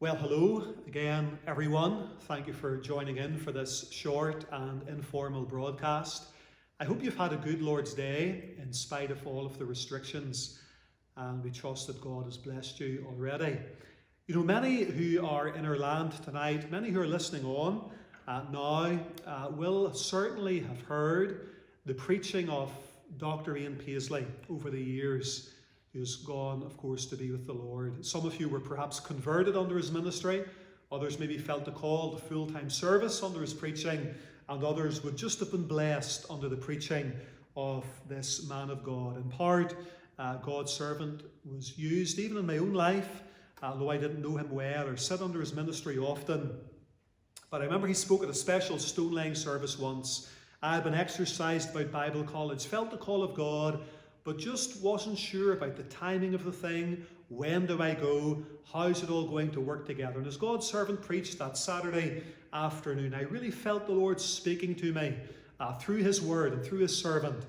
Well, hello again, everyone. Thank you for joining in for this short and informal broadcast. I hope you've had a good Lord's Day in spite of all of the restrictions, and we trust that God has blessed you already. You know, many who are in our land tonight, many who are listening on now, will certainly have heard the preaching of Dr. Ian Paisley over the years, who's gone, of course, to be with the Lord. Some of you were perhaps converted under his ministry. Others maybe felt the call to full-time service under his preaching, and others would just have been blessed under the preaching of this man of God. In part, God's servant was used even in my own life, though I didn't know him well or sit under his ministry often. But I remember he spoke at a special stone-laying service once. I had been exercised about Bible college, felt the call of God, but just wasn't sure about the timing of the thing. When do I go? How's it all going to work together? And as God's servant preached that Saturday afternoon, I really felt the Lord speaking to me through his word and through his servant.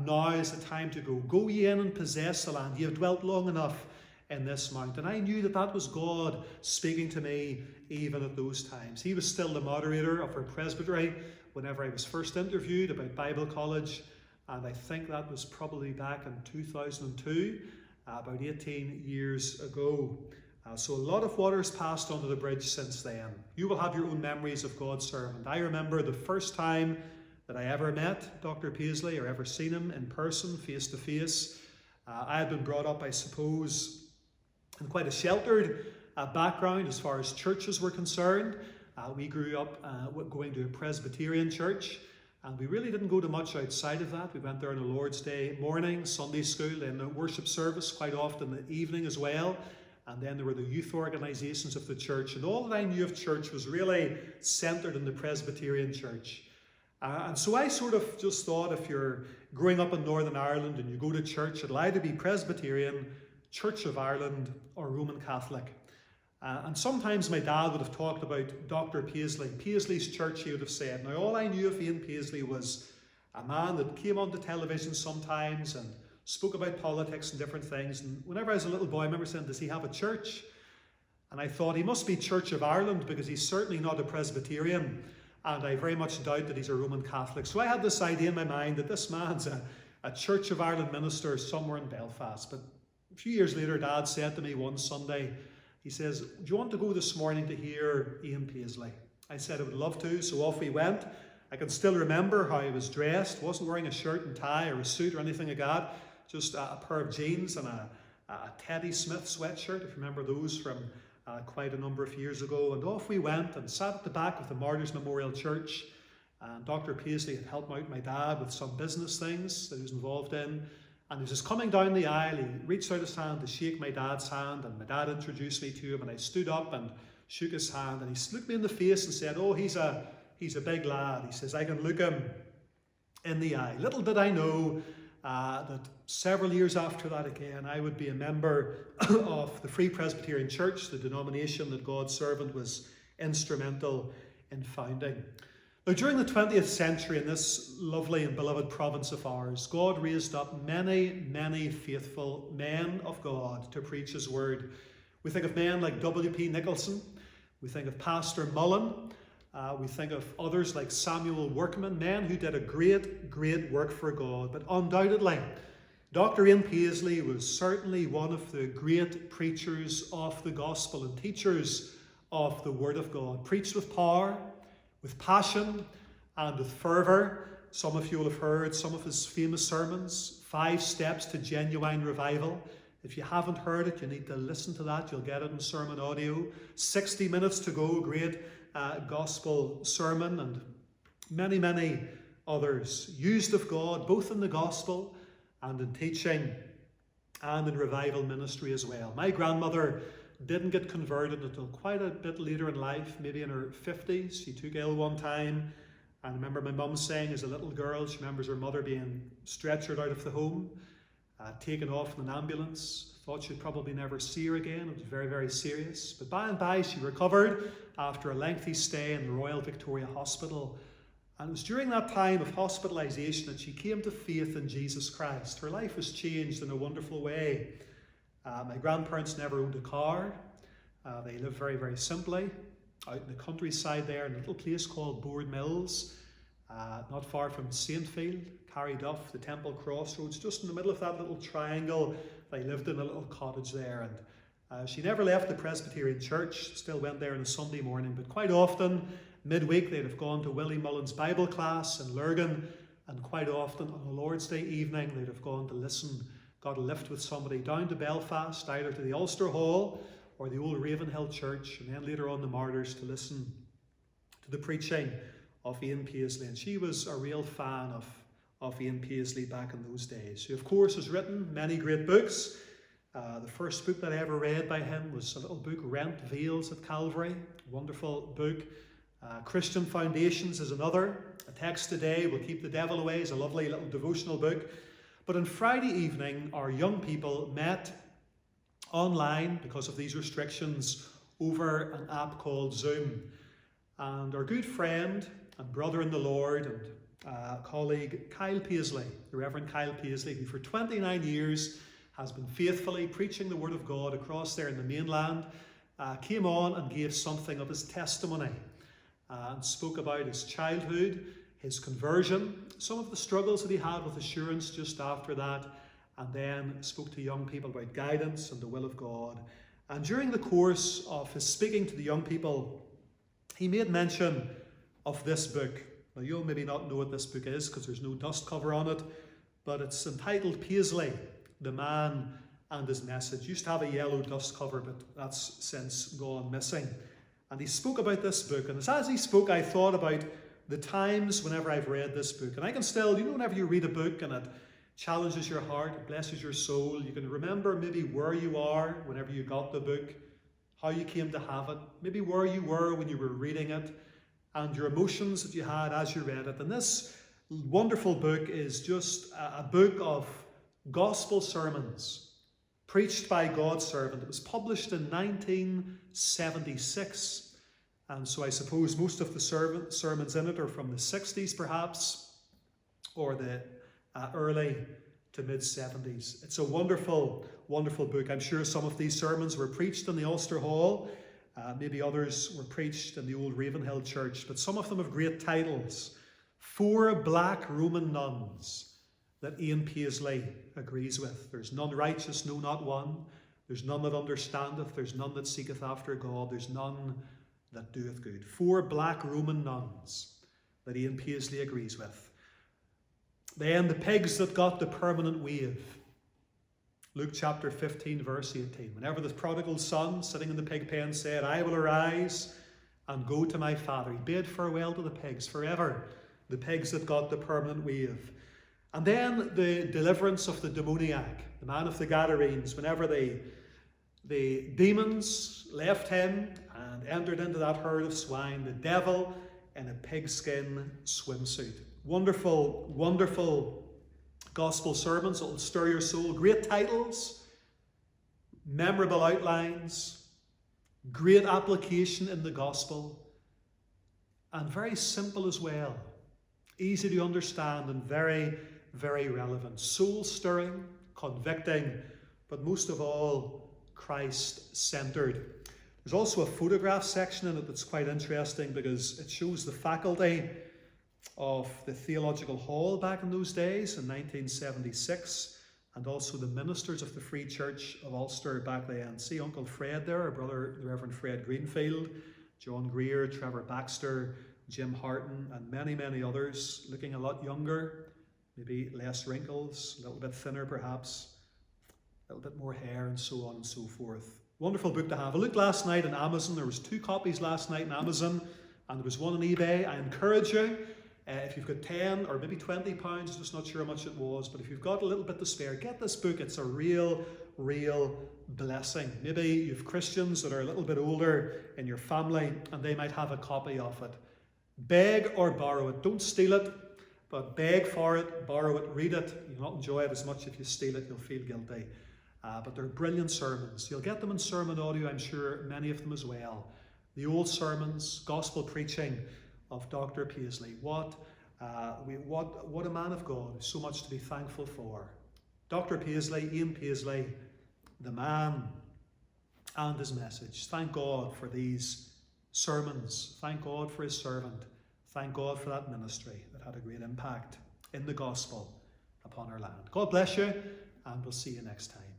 Now is the time to go. Go ye in and possess the land. Ye have dwelt long enough in this mount. And I knew that that was God speaking to me even at those times. He was still the moderator of our presbytery whenever I was first interviewed about Bible college. And I think that was probably back in 2002, about 18 years ago. So a lot of water's passed under the bridge since then. You will have your own memories of God's servant. I remember the first time that I ever met Dr. Paisley or ever seen him in person, face to face. I had been brought up, I suppose, in quite a sheltered background as far as churches were concerned. We grew up going to a Presbyterian church. And we really didn't go to much outside of that. We went there on a Lord's Day morning, Sunday school, and a worship service quite often in the evening as well. And then there were the youth organisations of the church. And all that I knew of church was really centred in the Presbyterian church. And so I sort of just thought, if you're growing up in Northern Ireland and you go to church, it'll either be Presbyterian, Church of Ireland, or Roman Catholic. And sometimes my dad would have talked about Dr. Paisley, Paisley's church, he would have said. Now, all I knew of Ian Paisley was a man that came onto television sometimes and spoke about politics and different things. And whenever I was a little boy, I remember saying, does he have a church? And I thought, he must be Church of Ireland, because he's certainly not a Presbyterian. And I very much doubt that he's a Roman Catholic. So I had this idea in my mind that this man's a Church of Ireland minister somewhere in Belfast. But a few years later, Dad said to me one Sunday, he says, do you want to go this morning to hear Ian Paisley? I said I would love to, so off we went. I can still remember how he was dressed. Wasn't wearing a shirt and tie or a suit or anything like that. Just a pair of jeans and a Teddy Smith sweatshirt, if you remember those from quite a number of years ago. And off we went and sat at the back of the Martyrs Memorial Church. And Dr. Paisley had helped out my dad with some business things that he was involved in. And he was just coming down the aisle. He reached out his hand to shake my dad's hand, and my dad introduced me to him, and I stood up and shook his hand, and he looked me in the face and said, oh, he's a big lad. He says, I can look him in the eye. Little did I know that several years after that again, I would be a member of the Free Presbyterian Church, the denomination that God's servant was instrumental in founding. Now, during the 20th century in this lovely and beloved province of ours, God raised up many, many faithful men of God to preach his word. We think of men like W.P. Nicholson. We think of Pastor Mullen. We think of others like Samuel Workman, men who did a great, great work for God. But undoubtedly, Dr. Ian Paisley was certainly one of the great preachers of the gospel and teachers of the word of God. Preached with power, with passion, and with fervour. Some of you will have heard some of his famous sermons, 5 Steps to Genuine Revival. If you haven't heard it, you need to listen to that. You'll get it in sermon audio. 60 Minutes to Go, great gospel sermon, and many, many others. Used of God, both in the gospel and in teaching and in revival ministry as well. My grandmother didn't get converted until quite a bit later in life, maybe in her 50s. She took ill one time. And I remember my mum saying as a little girl, she remembers her mother being stretchered out of the home, taken off in an ambulance. Thought she'd probably never see her again. It was very, very serious. But by and by she recovered after a lengthy stay in the Royal Victoria Hospital. And it was during that time of hospitalisation that she came to faith in Jesus Christ. Her life was changed in a wonderful way. My grandparents never owned a car. They live very, very simply out in the countryside there in a little place called Board Mills, not far from Saintfield, Carryduff, the Temple Crossroads, just in the middle of that little triangle. They lived in a little cottage there, and she never left the Presbyterian church, still went there on a Sunday morning, but quite often, midweek, they'd have gone to Willie Mullen's Bible class in Lurgan, and quite often on a Lord's Day evening, they'd have gone to listen, got a lift with somebody down to Belfast, either to the Ulster Hall or the old Ravenhill Church, and then later on the Martyrs, to listen to the preaching of Ian Paisley. And she was a real fan of Ian Paisley back in those days, who of course has written many great books. The first book that I ever read by him was a little book, Rent Veils at Calvary, wonderful book. Christian Foundations is another. A Text Today, Will Keep the Devil Away, is a lovely little devotional book. But on Friday evening, our young people met online because of these restrictions over an app called Zoom. And our good friend and brother in the Lord and colleague Kyle Paisley, the Reverend Kyle Paisley, who for 29 years has been faithfully preaching the Word of God across there in the mainland, came on and gave something of his testimony and spoke about his childhood, his conversion, some of the struggles that he had with assurance just after that, and then spoke to young people about guidance and the will of God. And during the course of his speaking to the young people, he made mention of this book. Now, you'll maybe not know what this book is because there's no dust cover on it, but it's entitled Paisley, the Man and His Message. It used to have a yellow dust cover, but that's since gone missing. And he spoke about this book, and as he spoke, I thought about the times whenever I've read this book. And I can still, whenever you read a book and it challenges your heart, it blesses your soul, you can remember maybe where you are whenever you got the book, how you came to have it, maybe where you were when you were reading it, and your emotions that you had as you read it. And this wonderful book is just a book of gospel sermons preached by God's servant. It was published in 1976. And so I suppose most of the sermons in it are from the 60s perhaps, or the early to mid-70s. It's a wonderful, wonderful book. I'm sure some of these sermons were preached in the Ulster Hall. Maybe others were preached in the old Ravenhill Church. But some of them have great titles. 4 Black Roman Nuns that Ian Paisley agrees with. There's none righteous, no, not one. There's none that understandeth. There's none that seeketh after God. There's none that doeth good. 4 black Roman nuns that Ian Paisley agrees with. Then the pigs that got the permanent wave. Luke chapter 15 verse 18. Whenever the prodigal son sitting in the pig pen said, I will arise and go to my father, he bade farewell to the pigs forever. The pigs that got the permanent wave. And then the deliverance of the demoniac, the man of the Gadarenes, whenever the demons left him and entered into that herd of swine, the devil in a pigskin swimsuit. Wonderful, wonderful gospel sermons that will stir your soul. Great titles, memorable outlines, great application in the gospel, and very simple as well. Easy to understand and very, very relevant. Soul-stirring, convicting, but most of all, Christ-centered. There's also a photograph section in it that's quite interesting because it shows the faculty of the Theological Hall back in those days in 1976, and also the ministers of the Free Church of Ulster back then. See Uncle Fred there, our brother, the Reverend Fred Greenfield, John Greer, Trevor Baxter, Jim Harton, and many, many others, looking a lot younger, maybe less wrinkles, a little bit thinner perhaps, a little bit more hair, and so on and so forth. Wonderful book to have. I looked last night on Amazon. There was 2 copies last night on Amazon, and there was one on eBay. I encourage you, if you've got 10 or maybe 20 pounds, just not sure how much it was, but if you've got a little bit to spare, get this book. It's a real, real blessing. Maybe you have Christians that are a little bit older in your family, and they might have a copy of it. Beg or borrow it. Don't steal it, but beg for it, borrow it, read it. You'll not enjoy it as much if you steal it. You'll feel guilty. But they're brilliant sermons. You'll get them in sermon audio, I'm sure, many of them as well. The old sermons, gospel preaching of Dr. Paisley. What a man of God. So much to be thankful for. Dr. Paisley, Ian Paisley, the man and his message. Thank God for these sermons. Thank God for his servant. Thank God for that ministry that had a great impact in the gospel upon our land. God bless you, and we'll see you next time.